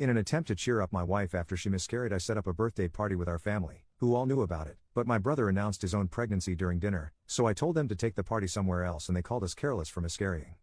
In an attempt to cheer up my wife after she miscarried, I set up a birthday party with our family, who all knew about it, but my brother announced his own pregnancy during dinner, so I told them to take the party somewhere else and they called us careless for miscarrying.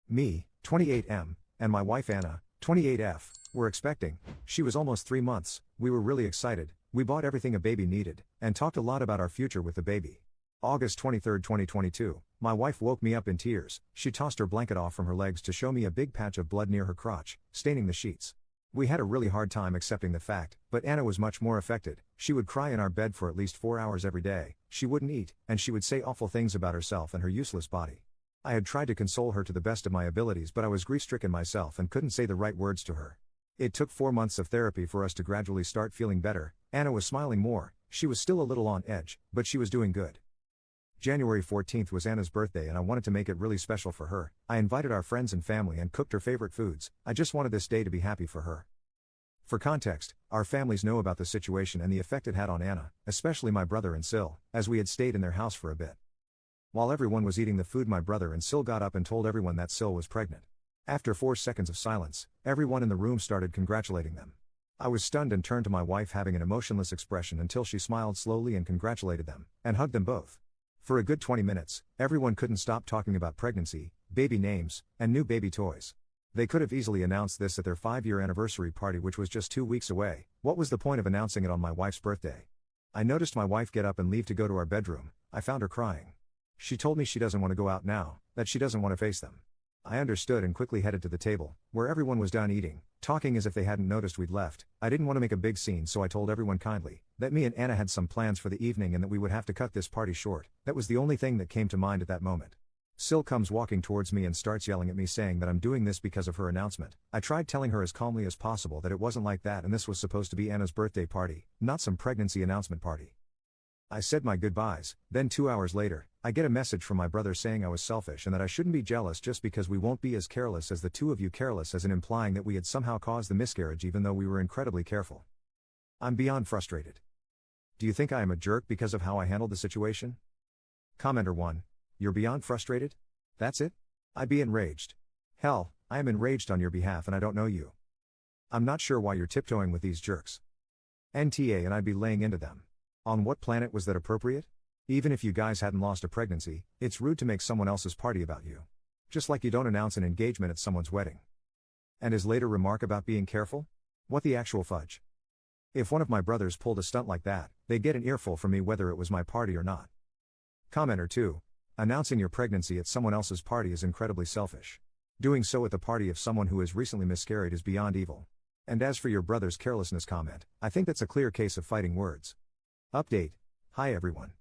Me, 28M, and my wife Anna, 28F, were expecting. She was almost 3 months, we were really excited, we bought everything a baby needed, and talked a lot about our future with the baby. August 23, 2022, my wife woke me up in tears. She tossed her blanket off from her legs to show me a big patch of blood near her crotch, staining the sheets. We had a really hard time accepting the fact, but Anna was much more affected. She would cry in our bed for at least 4 hours every day, she wouldn't eat, and she would say awful things about herself and her useless body. I had tried to console her to the best of my abilities, but I was grief-stricken myself and couldn't say the right words to her. It took 4 months of therapy for us to gradually start feeling better. Anna was smiling more, she was still a little on edge, but she was doing good. January 14th was Anna's birthday and I wanted to make it really special for her. I invited our friends and family and cooked her favorite foods. I just wanted this day to be happy for her. For context, our families know about the situation and the effect it had on Anna, especially my brother and Sil, as we had stayed in their house for a bit. While everyone was eating the food, my brother and Sil got up and told everyone that Sil was pregnant. After 4 seconds of silence, everyone in the room started congratulating them. I was stunned and turned to my wife having an emotionless expression until she smiled slowly and congratulated them, and hugged them both. For a good 20 minutes, everyone couldn't stop talking about pregnancy, baby names, and new baby toys. They could have easily announced this at their 5-year anniversary party, which was just 2 weeks away. What was the point of announcing it on my wife's birthday? I noticed my wife get up and leave to go to our bedroom. I found her crying. She told me she doesn't want to go out now, that she doesn't want to face them. I understood and quickly headed to the table, where everyone was done eating, talking as if they hadn't noticed we'd left. I didn't want to make a big scene, so I told everyone kindly that me and Anna had some plans for the evening and that we would have to cut this party short. That was the only thing that came to mind at that moment. Sil comes walking towards me and starts yelling at me, saying that I'm doing this because of her announcement. I tried telling her as calmly as possible that it wasn't like that and this was supposed to be Anna's birthday party, not some pregnancy announcement party. I said my goodbyes. Then 2 hours later, I get a message from my brother saying I was selfish and that I shouldn't be jealous just because we won't be as careless as the two of you, careless as in implying that we had somehow caused the miscarriage even though we were incredibly careful. I'm beyond frustrated. Do you think I am a jerk because of how I handled the situation? Commenter 1. You're beyond frustrated? That's it? I'd be enraged. Hell, I am enraged on your behalf and I don't know you. I'm not sure why you're tiptoeing with these jerks. NTA, and I'd be laying into them. On what planet was that appropriate? Even if you guys hadn't lost a pregnancy, it's rude to make someone else's party about you. Just like you don't announce an engagement at someone's wedding. And his later remark about being careful? What the actual fudge? If one of my brothers pulled a stunt like that, they'd get an earful from me whether it was my party or not. Commenter 2. Announcing your pregnancy at someone else's party is incredibly selfish. Doing so at the party of someone who has recently miscarried is beyond evil. And as for your brother's carelessness comment, I think that's a clear case of fighting words. Update. Hi everyone.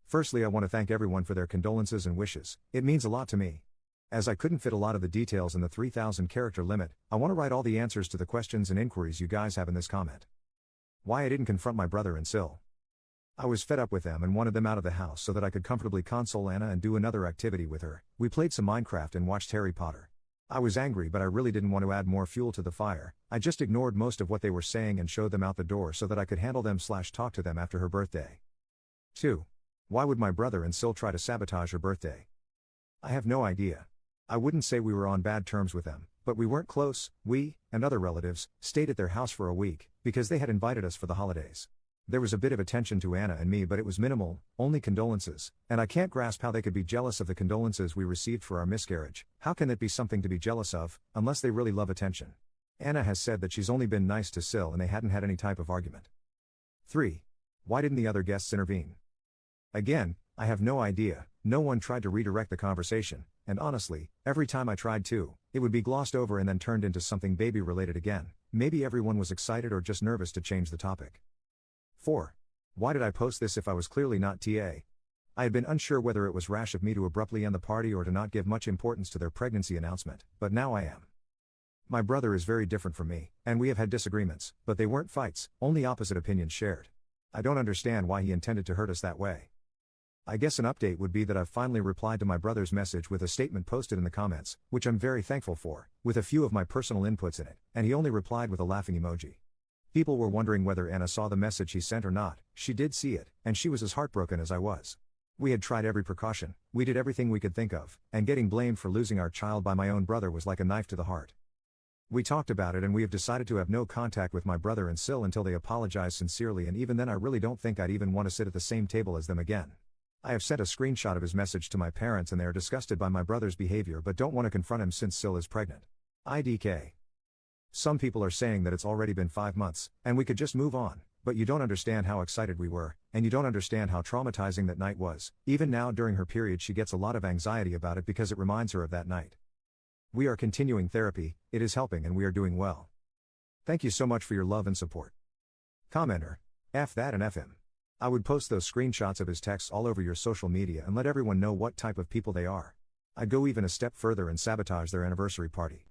Firstly, I want to thank everyone for their condolences and wishes. It means a lot to me. As I couldn't fit a lot of the details in the 3,000 character limit, I want to write all the answers to the questions and inquiries you guys have in this comment. Why I didn't confront my brother and Sil. I was fed up with them and wanted them out of the house so that I could comfortably console Anna and do another activity with her. We played some Minecraft and watched Harry Potter. I was angry, but I really didn't want to add more fuel to the fire. I just ignored most of what they were saying and showed them out the door so that I could handle them/talk to them after her birthday. 2. Why would my brother and Sil try to sabotage her birthday? I have no idea. I wouldn't say we were on bad terms with them, but we weren't close. We, and other relatives, stayed at their house for a week, because they had invited us for the holidays. There was a bit of attention to Anna and me, but it was minimal, only condolences, and I can't grasp how they could be jealous of the condolences we received for our miscarriage. How can that be something to be jealous of, unless they really love attention? Anna has said that she's only been nice to Sil and they hadn't had any type of argument. 3. Why didn't the other guests intervene? Again, I have no idea. No one tried to redirect the conversation, and honestly, every time I tried to, it would be glossed over and then turned into something baby related again. Maybe everyone was excited or just nervous to change the topic. 4. Why did I post this if I was clearly not TA? I had been unsure whether it was rash of me to abruptly end the party or to not give much importance to their pregnancy announcement, but now I am. My brother is very different from me, and we have had disagreements, but they weren't fights, only opposite opinions shared. I don't understand why he intended to hurt us that way. I guess an update would be that I've finally replied to my brother's message with a statement posted in the comments, which I'm very thankful for, with a few of my personal inputs in it, and he only replied with a laughing emoji. People were wondering whether Anna saw the message he sent or not. She did see it, and she was as heartbroken as I was. We had tried every precaution, we did everything we could think of, and getting blamed for losing our child by my own brother was like a knife to the heart. We talked about it and we have decided to have no contact with my brother and Sil until they apologize sincerely, and even then I really don't think I'd even want to sit at the same table as them again. I have sent a screenshot of his message to my parents and they are disgusted by my brother's behavior but don't want to confront him since Sil is pregnant. IDK. Some people are saying that it's already been 5 months, and we could just move on, but you don't understand how excited we were, and you don't understand how traumatizing that night was. Even now during her period she gets a lot of anxiety about it because it reminds her of that night. We are continuing therapy, it is helping and we are doing well. Thank you so much for your love and support. Commenter. F that and F him. I would post those screenshots of his texts all over your social media and let everyone know what type of people they are. I'd go even a step further and sabotage their anniversary party.